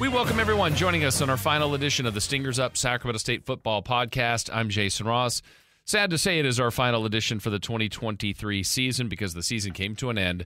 We welcome everyone joining us on our final edition of the Stingers Up Sacramento State Football Podcast. I'm Jason Ross. Sad to say it is our final edition for the 2023 season because the season came to an end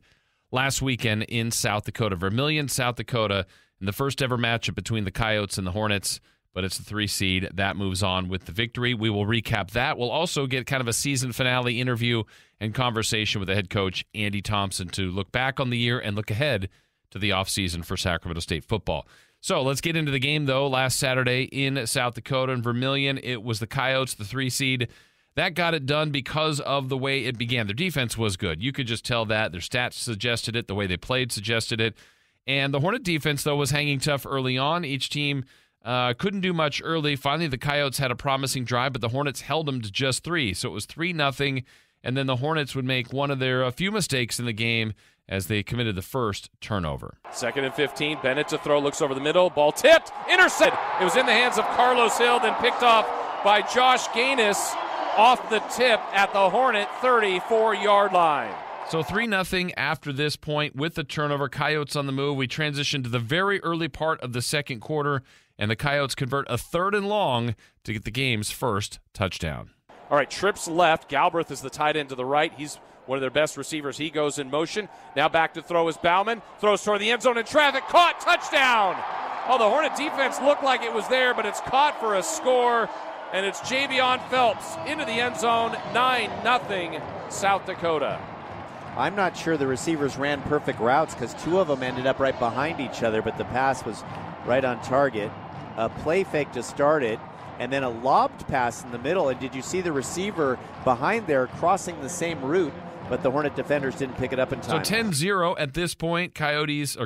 last weekend in South Dakota. Vermillion, South Dakota, in the first ever matchup between the Coyotes and the Hornets, but it's the 3 seed. That moves on with the victory. We will recap that. We'll also get kind of a season finale interview and conversation with the head coach, Andy Thompson, to look back on the year and look ahead to the offseason for Sacramento State football. So let's get into the game, though. Last Saturday in South Dakota and Vermillion, it was the Coyotes, the 3 seed. That got it done because of the way it began. Their defense was good. You could just tell that. Their stats suggested it. The way they played suggested it. And the Hornet defense, though, was hanging tough early on. Each team couldn't do much early. Finally, the Coyotes had a promising drive, but the Hornets held them to just 3. So it was 3-0, and then the Hornets would make one of their few mistakes in the game as they committed the first turnover. 2nd and 15, Bennett to throw, looks over the middle, ball tipped, intercepted. It was in the hands of Carlos Hill, then picked off by Josh Gaines off the tip at the Hornet 34-yard line. So 3-0 after this point with the turnover. Coyotes on the move. We transition to the very early part of the second quarter, and the Coyotes convert a 3rd and long to get the game's first touchdown. All right, trips left. Galbraith is the tight end to the right. He's one of their best receivers. He goes in motion. Now back to throw is Bauman. Throws toward the end zone in traffic. Caught. Touchdown. Oh, the Hornet defense looked like it was there, but it's caught for a score. And it's Javion Phelps into the end zone. 9-0 South Dakota. I'm not sure the receivers ran perfect routes because 2 of them ended up right behind each other, but the pass was right on target. A play fake to start it, and then a lobbed pass in the middle. And did you see the receiver behind there crossing the same route? But the Hornet defenders didn't pick it up in time. So 10-0 at this point, Coyotes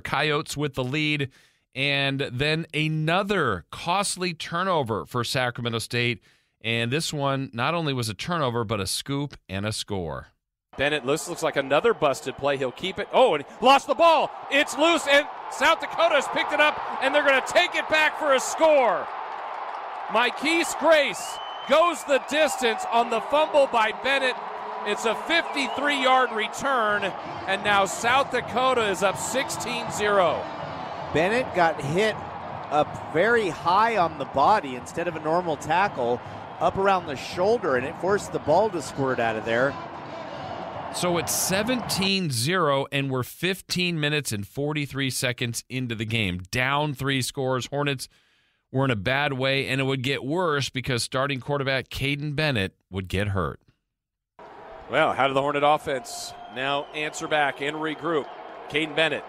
with the lead. And then another costly turnover for Sacramento State. And this one not only was a turnover, but a scoop and a score. Bennett looks like another busted play. He'll keep it. Oh, and lost the ball. It's loose, and South Dakota has picked it up, and they're going to take it back for a score. Mykese Grace goes the distance on the fumble by Bennett. It's a 53-yard return, and now South Dakota is up 16-0. Bennett got hit up very high on the body instead of a normal tackle, up around the shoulder, and it forced the ball to squirt out of there. So it's 17-0, and we're 15 minutes and 43 seconds into the game. Down 3 scores. Hornets were in a bad way, and it would get worse because starting quarterback Caden Bennett would get hurt. Well, how did the Hornet offense now answer back and regroup? Caden Bennett.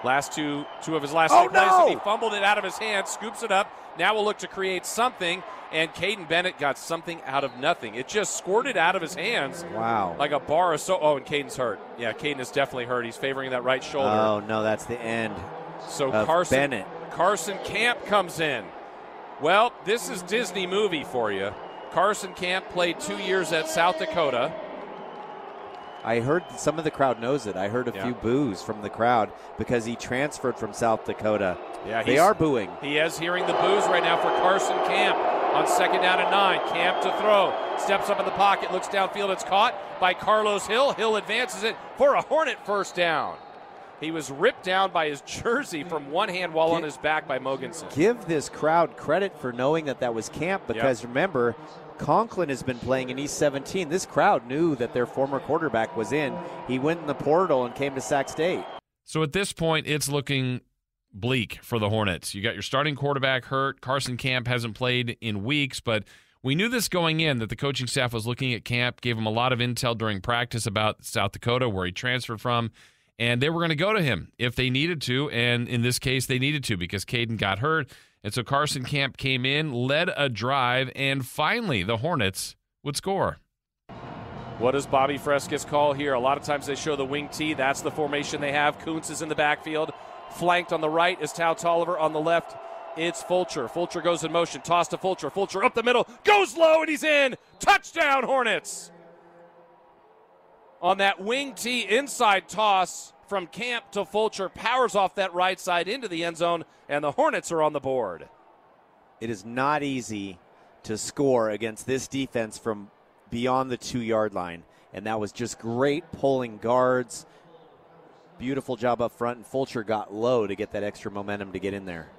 Last two of his last 2 plays, and he fumbled it out of his hands, scoops it up. Now we'll look to create something, and Caden Bennett got something out of nothing. It just squirted out of his hands. Wow. Like a bar of soap. Oh, and Caden's hurt. Yeah, Caden is definitely hurt. He's favoring that right shoulder. Oh, no, that's the end so of Bennett. Carson Camp comes in. Well, this is Disney movie for you. Carson Camp played 2 years at South Dakota. I heard some of the crowd knows it. I heard a few boos from the crowd because he transferred from South Dakota. Yeah, they are booing. He is hearing the boos right now for Carson Camp on 2nd down and 9. Camp to throw. Steps up in the pocket, looks downfield. It's caught by Carlos Hill. Hill advances it for a Hornet first down. He was ripped down by his jersey from one hand while on his back by Mogensen. Give this crowd credit for knowing that was Camp because remember, Conklin has been playing in East 17. This crowd knew that their former quarterback was in. He went in the portal and came to Sac State. So at this point, it's looking bleak for the Hornets. You got your starting quarterback hurt. Carson Camp hasn't played in weeks, but we knew this going in, that the coaching staff was looking at Camp, gave him a lot of intel during practice about South Dakota, where he transferred from, and they were going to go to him if they needed to, and in this case, they needed to because Caden got hurt. And so Carson Camp came in, led a drive, and finally the Hornets would score. What does Bobby Frescas call here? A lot of times they show the wing T. That's the formation they have. Kuntz is in the backfield. Flanked on the right is Tao Tolliver. On the left, it's Fulcher. Fulcher goes in motion. Toss to Fulcher. Fulcher up the middle. Goes low, and he's in. Touchdown, Hornets. On that wing T inside toss from Camp to Fulcher, powers off that right side into the end zone, and the Hornets are on the board. It is not easy to score against this defense from beyond the 2-yard line, and that was just great pulling guards. beautiful job up front, and Fulcher got low to get that extra momentum to get in there.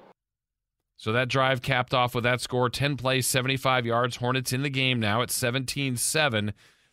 So that drive capped off with that score, 10 plays, 75 yards. Hornets in the game now at 17-7.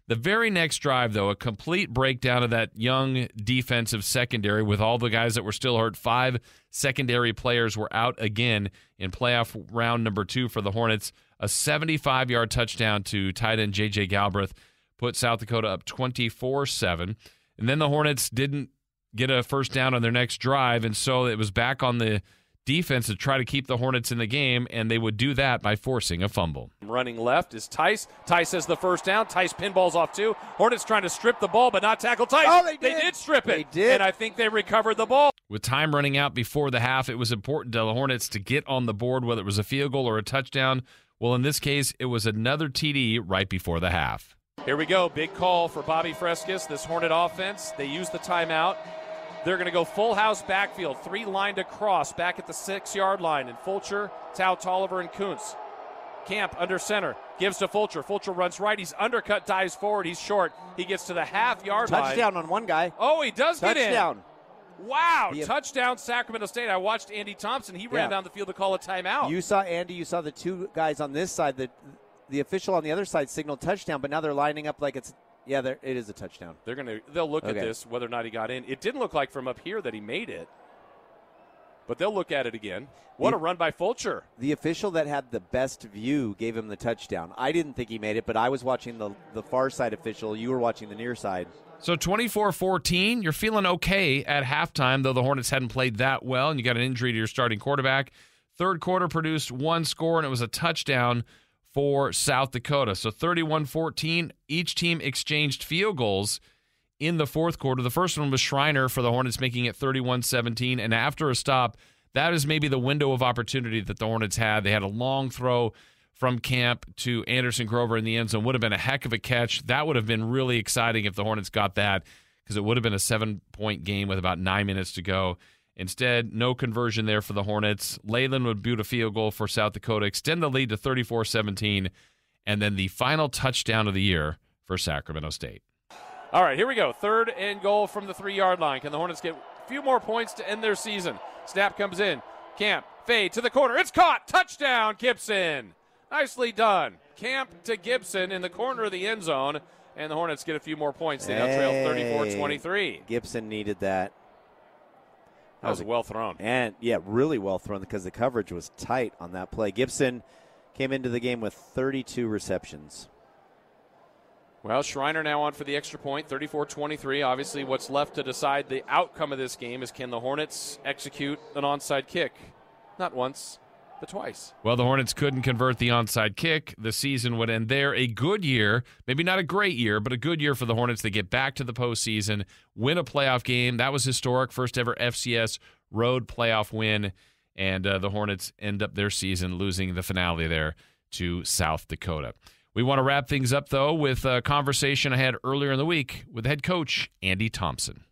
The very next drive, though, a complete breakdown of that young defensive secondary with all the guys that were still hurt. 5 secondary players were out again in playoff round number 2 for the Hornets. A 75-yard touchdown to tight end J.J. Galbraith put South Dakota up 24-7. And then the Hornets didn't get a first down on their next drive, and so it was back on the defense to try to keep the Hornets in the game, and they would do that by forcing a fumble. Running left is Tice. Tice has the first down. Tice pinballs off 2. Hornets trying to strip the ball, but not tackle Tice. Oh, they did strip it. They did. And I think they recovered the ball. With time running out before the half, it was important to the Hornets to get on the board, whether it was a field goal or a touchdown. Well, in this case, it was another TD right before the half. Here we go. Big call for Bobby Frescus. This Hornet offense, they use the timeout. They're going to go full house backfield, 3 lined across, back at the 6-yard line. And Fulcher, Tau, Tolliver, and Kuntz. Camp under center, gives to Fulcher. Fulcher runs right. He's undercut, dives forward. He's short. He gets to the half-yard line. Touchdown on one guy. Oh, he does get in. Touchdown. Wow, touchdown Sacramento State. I watched Andy Thompson. He ran down the field to call a timeout. You saw Andy. You saw the 2 guys on this side. The official on the other side signaled touchdown, but now they're lining up like it's – yeah, it is a touchdown. They'll look at this, whether or not he got in. It didn't look like from up here that he made it, but they'll look at it again. What a run by Fulcher. The official that had the best view gave him the touchdown. I didn't think he made it, but I was watching the far side official. You were watching the near side. So 24-14, you're feeling okay at halftime, though the Hornets hadn't played that well, and you got an injury to your starting quarterback. Third quarter produced 1 score, and it was a touchdown for South Dakota. So 31-14, each team exchanged field goals in the fourth quarter. The first one was Schreiner for the Hornets, making it 31-17, and after a stop, that is maybe the window of opportunity that the Hornets had. They had a long throw from Camp to Anderson Grover in the end zone. Would have been a heck of a catch. That would have been really exciting if the Hornets got that, because it would have been a 7-point game with about 9 minutes to go. Instead, no conversion there for the Hornets. Leyland would boot a field goal for South Dakota, extend the lead to 34-17, and then the final touchdown of the year for Sacramento State. All right, here we go. 3rd and goal from the 3-yard line. Can the Hornets get a few more points to end their season? Snap comes in. Camp, fade to the corner. It's caught. Touchdown, Gibson. Nicely done. Camp to Gibson in the corner of the end zone, and the Hornets get a few more points. They now trail 34-23. Gibson needed that. That was well thrown. And, yeah, really well thrown because the coverage was tight on that play. Gibson came into the game with 32 receptions. Well, Schreiner now on for the extra point, 34-23. Obviously, what's left to decide the outcome of this game is, can the Hornets execute an onside kick? Not once, but twice. Well, the Hornets couldn't convert the onside kick. The season would end there. A good year, maybe not a great year, but a good year for the Hornets. They get back to the postseason, win a playoff game. That was historic, first ever FCS road playoff win, and the Hornets end up their season losing the finale there to South Dakota. We want to wrap things up, though, with a conversation I had earlier in the week with head coach Andy Thompson.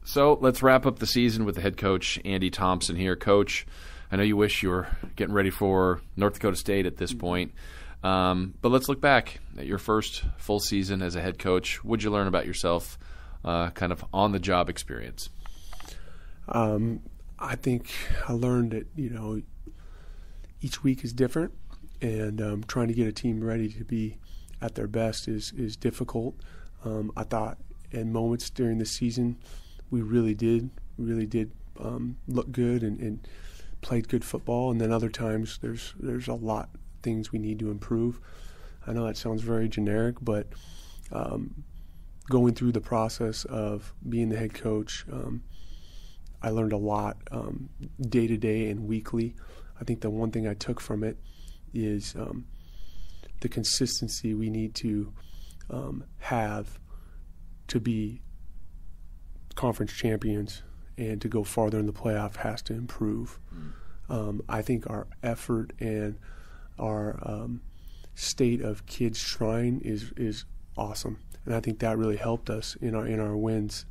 So let's wrap up the season with the head coach Andy Thompson here. Coach, I know you wish you were getting ready for North Dakota State at this point, but let's look back at your first full season as a head coach. What'd you learn about yourself, kind of on-the-job experience? I think I learned that, each week is different, and trying to get a team ready to be at their best is difficult. I thought in moments during the season we really did look good and played good football, and then other times there's a lot of things we need to improve. I know that sounds very generic, but going through the process of being the head coach, I learned a lot day to day and weekly. I think the one thing I took from it is the consistency we need to have to be conference champions and to go farther in the playoff has to improve. I think our effort and our state of kids trying is awesome, and I think that really helped us in our wins.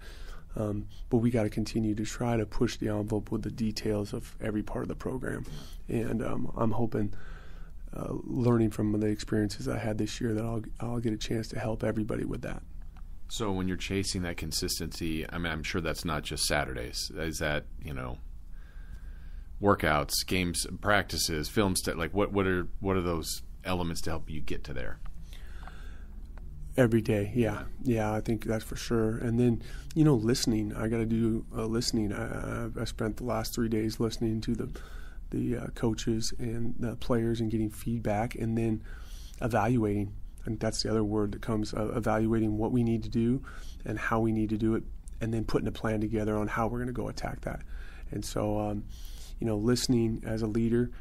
But we got to continue to try to push the envelope with the details of every part of the program, and I'm hoping, learning from the experiences I had this year, that I'll get a chance to help everybody with that. So when you're chasing that consistency, I mean, I'm sure that's not just Saturdays. Is that, workouts, games, practices, film stuff? Like what are those elements to help you get to there? Every day, yeah, I think that's for sure. And then, listening. I got to do listening. I spent the last 3 days listening to the coaches and the players and getting feedback, and then evaluating. I think that's the other word that comes, evaluating what we need to do and how we need to do it, and then putting a plan together on how we're going to go attack that. And so, listening as a leader,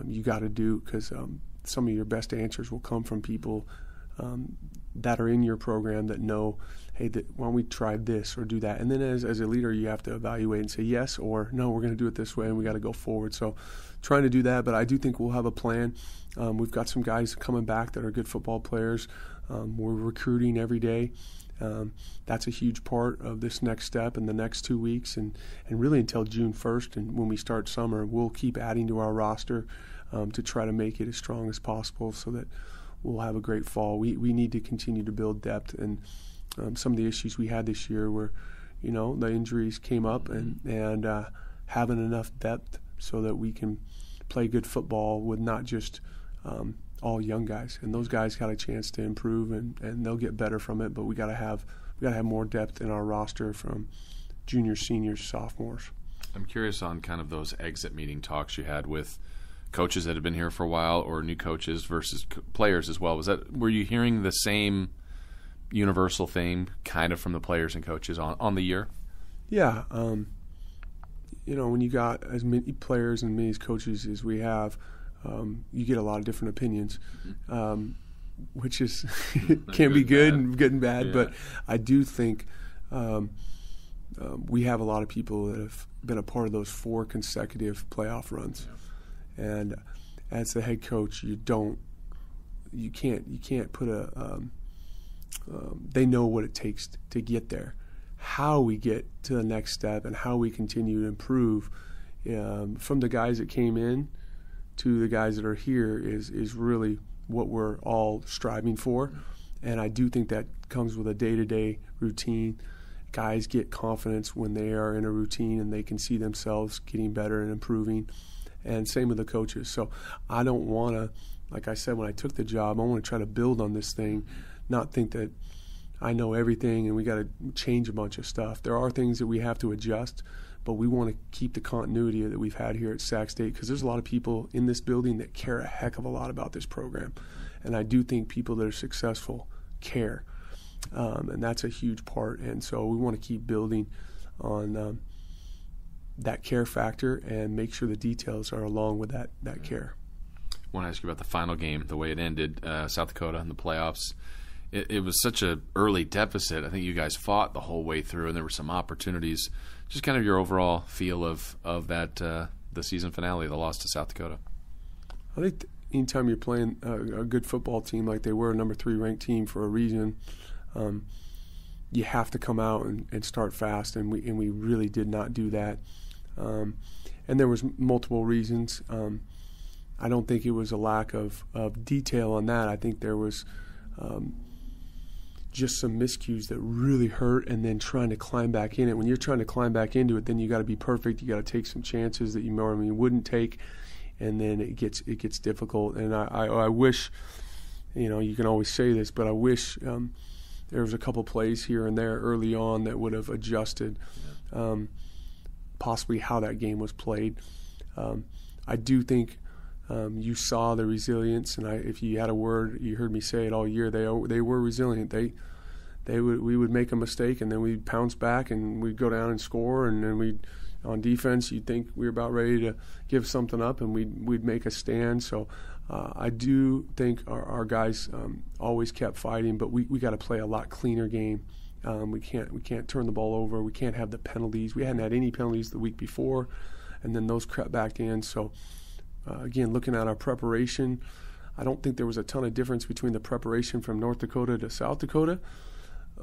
you got to do, because some of your best answers will come from people that are in your program that know, hey, why don't we try this or do that? And then as a leader, you have to evaluate and say yes or no, we're going to do it this way and we got to go forward. So trying to do that, but I do think we'll have a plan. We've got some guys coming back that are good football players. We're recruiting every day. That's a huge part of this next step in the next 2 weeks, and really until June 1st. And when we start summer, we'll keep adding to our roster to try to make it as strong as possible so that we'll have a great fall. We need to continue to build depth, and some of the issues we had this year were, the injuries came up, and having enough depth so that we can play good football with not just all young guys. And those guys got a chance to improve, and they'll get better from it. But we got to have more depth in our roster from juniors, seniors, sophomores. I'm curious on kind of those exit meeting talks you had with coaches that have been here for a while, or new coaches versus players as well. Were you hearing the same universal theme kind of from the players and coaches on the year? Yeah. When you got as many players and many coaches as we have, you get a lot of different opinions, which is can be good and bad. Yeah. But I do think we have a lot of people that have been a part of those 4 consecutive playoff runs. Yeah. And as the head coach, you can't put they know what it takes to get there. How we get to the next step and how we continue to improve, from the guys that came in to the guys that are here is really what we're all striving for. And I do think that comes with a day-to-day routine. Guys get confidence when they are in a routine and they can see themselves getting better and improving. And same with the coaches. So I don't want to, like I said, when I took the job, I want to try to build on this thing, not think that I know everything and we got to change a bunch of stuff. There are things that we have to adjust, but we want to keep the continuity that we've had here at Sac State, because there's a lot of people in this building that care a heck of a lot about this program. And I do think people that are successful care, and that's a huge part. And so we want to keep building on that care factor and make sure the details are along with that care. I want to ask you about the final game, the way it ended, South Dakota in the playoffs. It was such an early deficit. I think you guys fought the whole way through, and there were some opportunities. Just kind of your overall feel of that the season finale, the loss to South Dakota. I think anytime you're playing a good football team like they were, a number 3 ranked team for a reason, you have to come out and start fast, and we really did not do that. And there was multiple reasons. I don't think it was a lack of detail on that. I think there was just some miscues that really hurt, and then trying to climb back in it. When you're trying to climb back into it, then you got to be perfect. You got to take some chances that you normally wouldn't take, and then it gets difficult. And I wish, you can always say this, but I wish there was a couple plays here and there early on that would have adjusted possibly how that game was played. I do think you saw the resilience, and if you had a word, you heard me say it all year. They were resilient. We would make a mistake, and then we'd pounce back, and we'd go down and score, and then on defense, you'd think we were about ready to give something up, and we'd make a stand. So I do think our guys always kept fighting, but we got to play a lot cleaner game. We can't turn the ball over. We can't have the penalties. We hadn't had any penalties the week before, and then those crept back in. So again, looking at our preparation, I don't think there was a ton of difference between the preparation from North Dakota to South Dakota,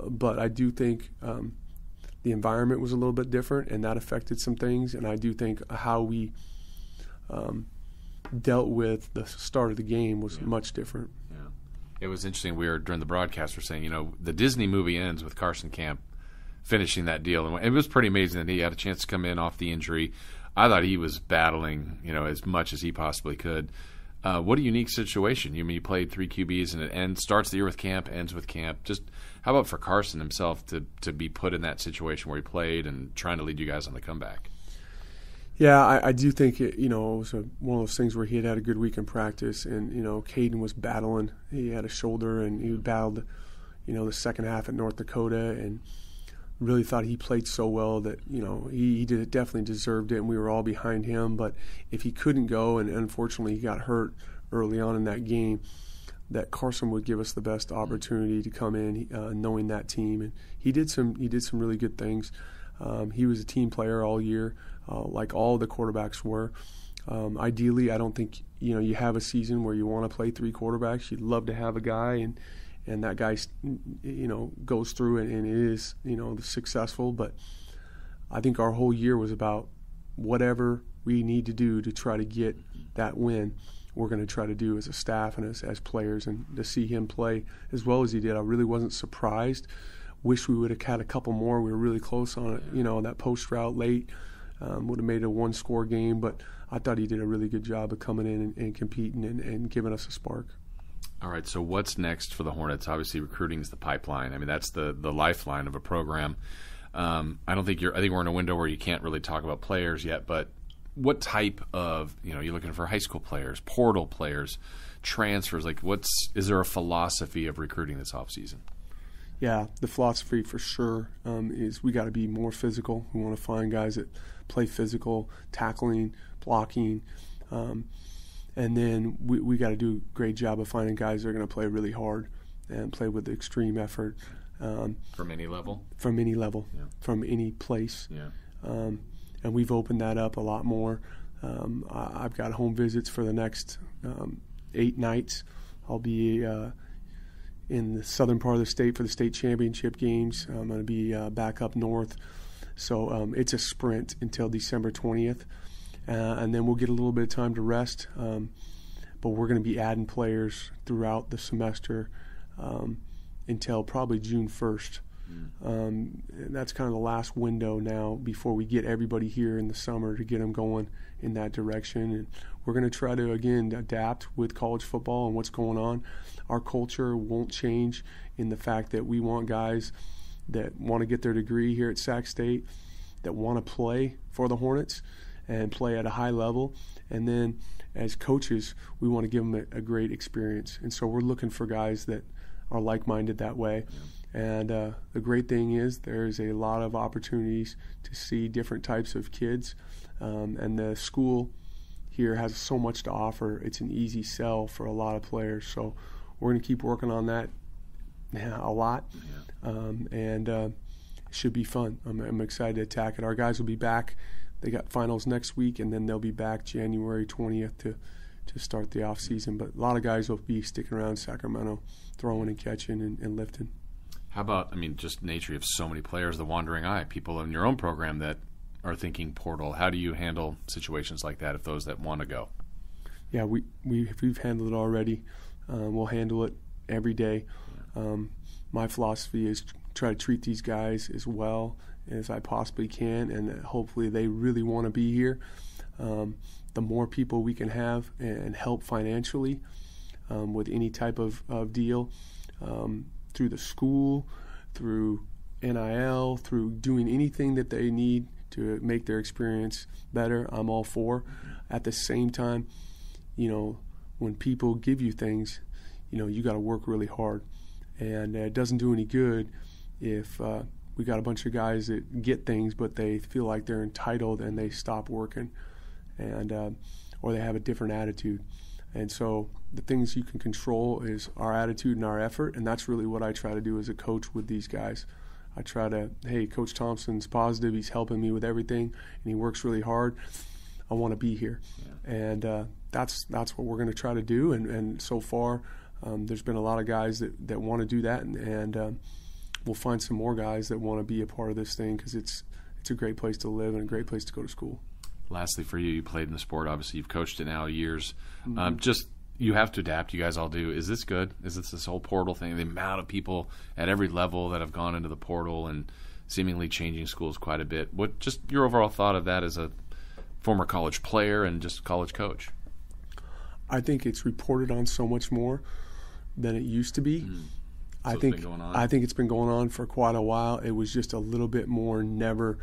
but I do think the environment was a little bit different, and that affected some things. And I do think how we dealt with the start of the game was much different. Yeah. It was interesting. We were during the broadcast. We're saying, the Disney movie ends with Carson Camp finishing that deal, and it was pretty amazing that he had a chance to come in off the injury. I thought he was battling, as much as he possibly could. What a unique situation. You played 3 QBs, and it starts the year with camp, ends with camp. Just how about for Carson himself to be put in that situation where he played and trying to lead you guys on the comeback? Yeah, I do think it was one of those things where he had a good week in practice, and Caden was battling. He had a shoulder, and he battled, the second half at North Dakota, and really thought he played so well that he definitely deserved it, and we were all behind him. But if he couldn't go, and unfortunately he got hurt early on in that game, that Carson would give us the best opportunity to come in, knowing that team, and he did some really good things. He was a team player all year, like all the quarterbacks were. Ideally, I don't think you have a season where you want to play 3 quarterbacks. You'd love to have a guy and that guy goes through and is successful. But I think our whole year was about whatever we need to do to try to get that win. We're going to try to do as a staff and as players, and to see him play as well as he did, I really wasn't surprised. Wish we would have had a couple more. We were really close on it, that post route late. Would have made it a 1-score game, but I thought he did a really good job of coming in and competing and giving us a spark. All right, so what's next for the Hornets? Obviously, recruiting is the pipeline. That's the lifeline of a program. I think we're in a window where you can't really talk about players yet, but what type of, you're looking for high school players, portal players, transfers? Is there a philosophy of recruiting this offseason? Yeah, the philosophy for sure is we got to be more physical. We want to find guys that play physical, tackling, blocking, and then we got to do a great job of finding guys that are going to play really hard and play with extreme effort. From any level? From any level, yeah. From any place. Yeah. And we've opened that up a lot more. I've got home visits for the next 8 nights. I'll be in the southern part of the state for the state championship games. I'm going to be back up north. So it's a sprint until December 20th. And then we'll get a little bit of time to rest. But we're going to be adding players throughout the semester until probably June 1st. And that's kind of the last window now before we get everybody here in the summer to get them going in that direction. And we're going to try to, again, adapt with college football and what's going on. Our culture won't change in the fact that we want guys that want to get their degree here at Sac State, that want to play for the Hornets and play at a high level. And then as coaches, we want to give them a great experience. And so we're looking for guys that are like-minded that way. Yeah. And the great thing is there's a lot of opportunities to see different types of kids. And the school here has so much to offer. It's an easy sell for a lot of players. So we're going to keep working on that a lot. Yeah. And it should be fun. I'm excited to attack it. Our guys will be back. They got finals next week, and then they'll be back January 20th to start the off season. But a lot of guys will be sticking around Sacramento, throwing and catching and lifting. How about, just nature of so many players, the wandering eye, people in your own program that are thinking portal. How do you handle situations like that if those that want to go? Yeah, we've handled it already. We'll handle it every day. My philosophy is try to treat these guys as well as I possibly can, and hopefully they really want to be here. The more people we can have and help financially with any type of deal, through the school, through NIL, through doing anything that they need to make their experience better, I'm all for. At the same time, when people give you things, you got to work really hard. And it doesn't do any good if we got a bunch of guys that get things, but they feel like they're entitled and they stop working, and or they have a different attitude. And so the things you can control is our attitude and our effort, and that's really what I try to do as a coach with these guys. I try to, hey, Coach Thompson's positive, he's helping me with everything, and he works really hard. I want to be here. Yeah. And that's what we're going to try to do, and so far there's been a lot of guys that want to do that, and we'll find some more guys that want to be a part of this thing because it's a great place to live and a great place to go to school. Lastly, for you, you played in the sport. Obviously, you've coached it now years. Mm-hmm. Just You have to adapt. You guys all do. Is this good? Is this whole portal thing? The amount of people at every level that have gone into the portal and seemingly changing schools quite a bit. What just your overall thought of that as a former college player and just college coach? I think it's reported on so much more than it used to be. So I think it's been going on for quite a while. It was just a little bit more never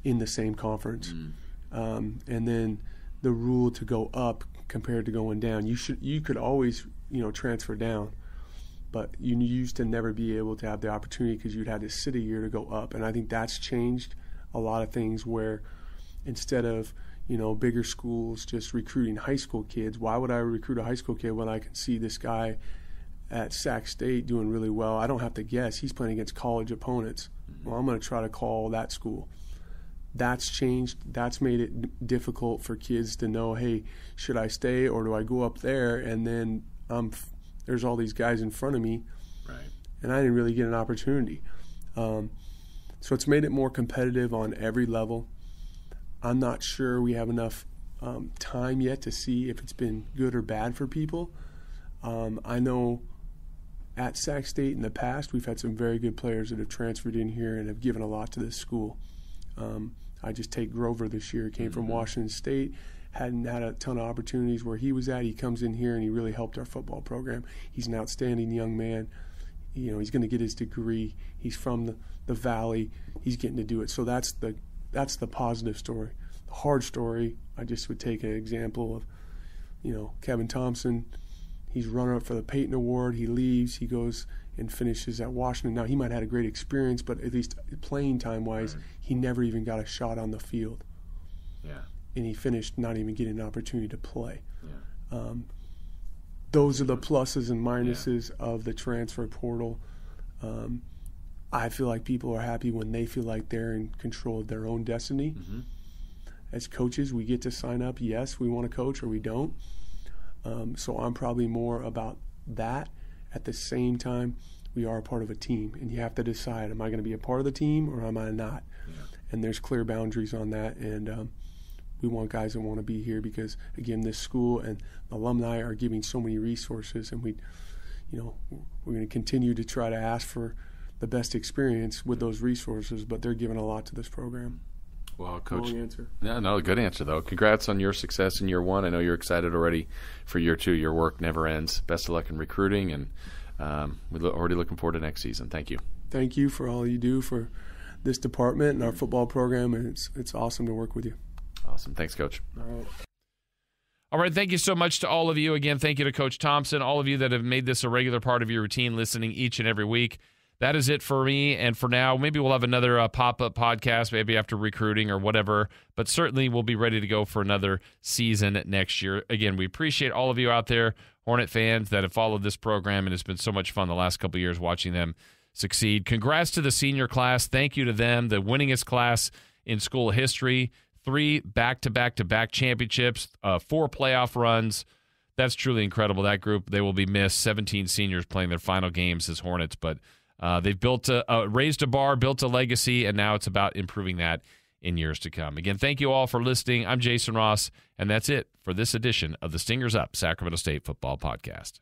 in the same conference. And then the rule to go up compared to going down. You could always, transfer down, but you used to never be able to have the opportunity because you'd had to sit a year to go up. And I think that's changed a lot of things where instead of, bigger schools just recruiting high school kids, why would I recruit a high school kid when I can see this guy at Sac State doing really well? I don't have to guess. He's playing against college opponents. Well, I'm going to try to call that school. That's changed. That's made it difficult for kids to know, hey, should I stay or do I go up there? And then there's all these guys in front of me, right? And I didn't really get an opportunity. So it's made it more competitive on every level. I'm not sure we have enough time yet to see if it's been good or bad for people. I know at Sac State in the past, we've had some very good players that have transferred in here and have given a lot to this school. I just take Grover this year, came from Washington State, hadn't had a ton of opportunities where he was at. He comes in here and he really helped our football program. He's an outstanding young man. He's going to get his degree. He's from the Valley. He's getting to do it. So that's the positive story. The hard story, I just would take an example of, Kevin Thompson. He's runner-up for the Peyton Award. He leaves. He goes and finishes at Washington. Now, he might have had a great experience, but at least playing time-wise, he never even got a shot on the field. Yeah. And he finished not even getting an opportunity to play. Yeah. Those are the pluses and minuses of the transfer portal. I feel like people are happy when they feel like they're in control of their own destiny. As coaches, we get to sign up, yes, we want to coach or we don't. So I'm probably more about that. At the same time, we are a part of a team, and you have to decide, am I going to be a part of the team or am I not? Yeah. And there's clear boundaries on that, and we want guys that want to be here because, again, this school and alumni are giving so many resources, and we're going to continue to try to ask for the best experience with those resources, but they're giving a lot to this program. Well, Coach, long answer. No, good answer, though. Congrats on your success in year one. I know you're excited already for year two. Your work never ends. Best of luck in recruiting, and we're already looking forward to next season. Thank you. Thank you for all you do for this department and our football program, and it's awesome to work with you. Awesome. Thanks, Coach. All right, thank you so much to all of you. Again, thank you to Coach Thompson, all of you that have made this a regular part of your routine, listening each and every week. That is it for me, and for now, maybe we'll have another pop-up podcast, maybe after recruiting or whatever, but certainly we'll be ready to go for another season next year. Again, we appreciate all of you out there, Hornet fans, that have followed this program, and it's been so much fun the last couple of years watching them succeed. Congrats to the senior class. Thank you to them, the winningest class in school history, 3 back-to-back-to-back championships, 4 playoff runs. That's truly incredible. That group, they will be missed. 17 seniors playing their final games as Hornets, but they've raised a bar, built a legacy, and now it's about improving that in years to come. Again, thank you all for listening. I'm Jason Ross, and that's it for this edition of the Stingers Up Sacramento State Football Podcast.